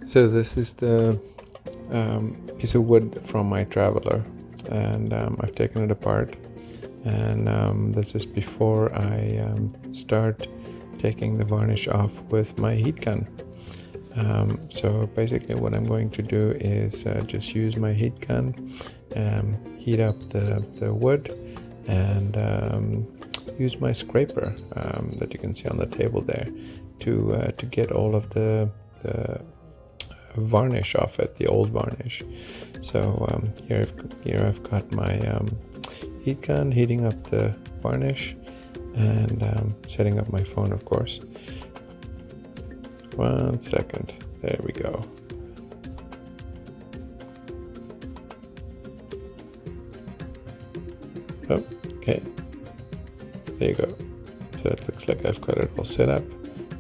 So this is the piece of wood from my traveler, and I've taken it apart, and this is before I start taking the varnish off with my heat gun. So basically what I'm going to do is just use my heat gun, heat up the wood, and use my scraper that you can see on the table there to get all of the varnish off it, the old varnish. So here I've got my heat gun heating up the varnish, and setting up my phone, of course. 1 second, there we go. Oh, okay, there you go. So it looks like I've got it all set up,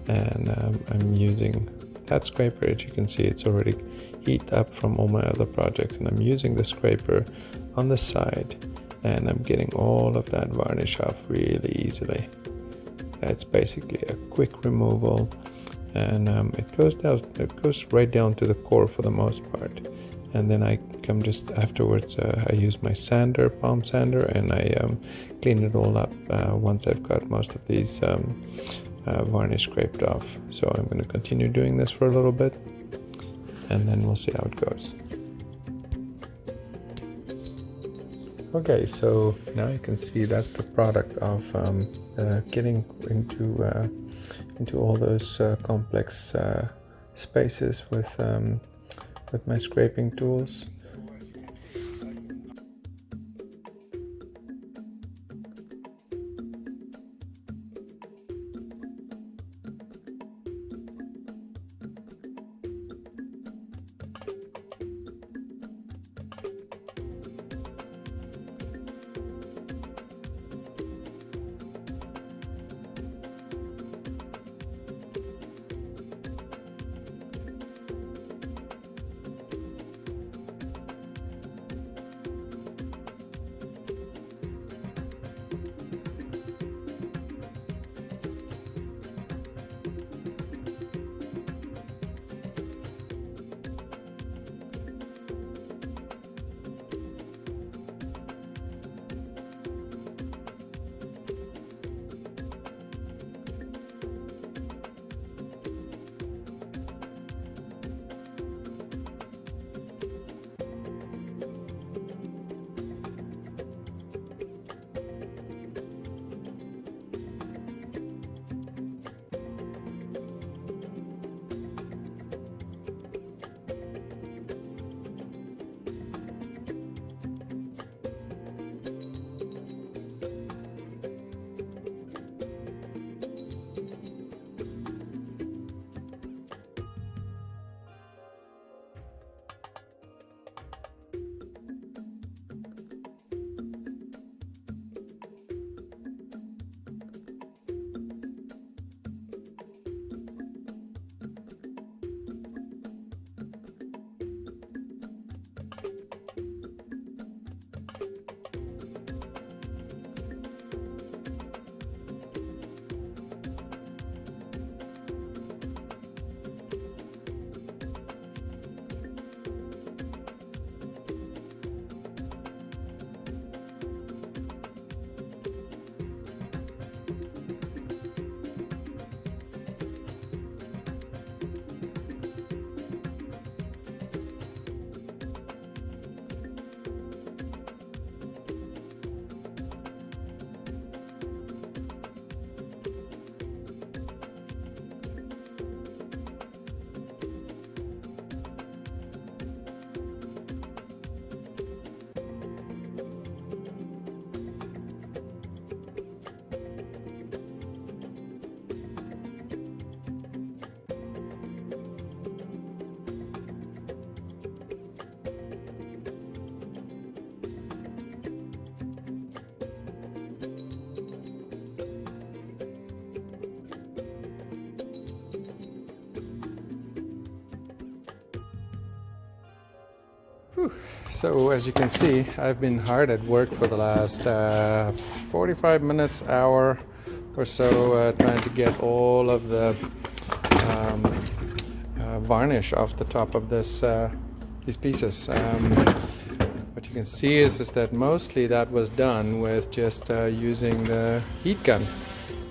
and I'm using that scraper. As you can see, it's already heated up from all my other projects, and I'm using the scraper on the side, and I'm getting all of that varnish off really easily. It's basically a quick removal, and it goes right down to the core for the most part. And then I come just afterwards, I use my sander, palm sander, and I clean it all up once I've got most of these varnish scraped off. So I'm going to continue doing this for a little bit, and then we'll see how it goes. Okay, so now you can see that's the product of getting into all those complex spaces with my scraping tools. Whew. So as you can see, I've been hard at work for the last 45 minutes, hour or so, trying to get all of the varnish off the top of this these pieces. What you can see is that mostly that was done with just using the heat gun.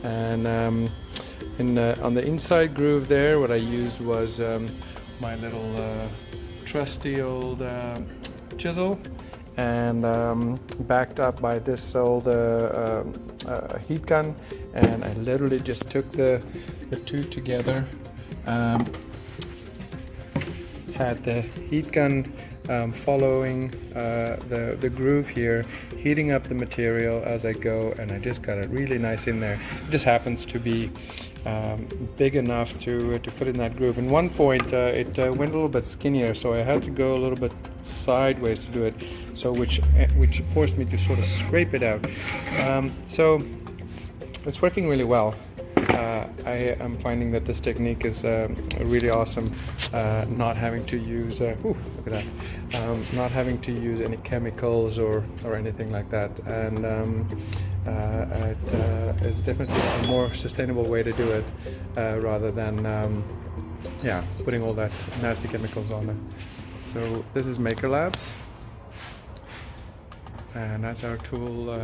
And on the inside groove there, what I used was my little trusty old chisel, and backed up by this old heat gun, and I literally just took the two together, had the heat gun following the groove here, heating up the material as I go, and I just got it really nice in there. It just happens to be big enough to fit in that groove. In one point it went a little bit skinnier, so I had to go a little bit sideways to do it, so which forced me to sort of scrape it out. So it's working really well. I am finding that this technique is really awesome, not having to use look at that, not having to use any chemicals or anything like that, and it is definitely a more sustainable way to do it, rather than yeah, putting all that nasty chemicals on it. So this is Maker Labs, and that's our tool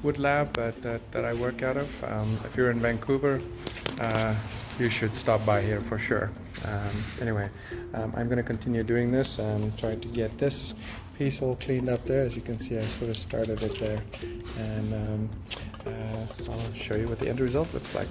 wood lab that I work out of. If you're in Vancouver, you should stop by here for sure. Anyway, I'm going to continue doing this and try to get this piece all cleaned up there. As you can see, I sort of started it there, and I'll show you what the end result looks like.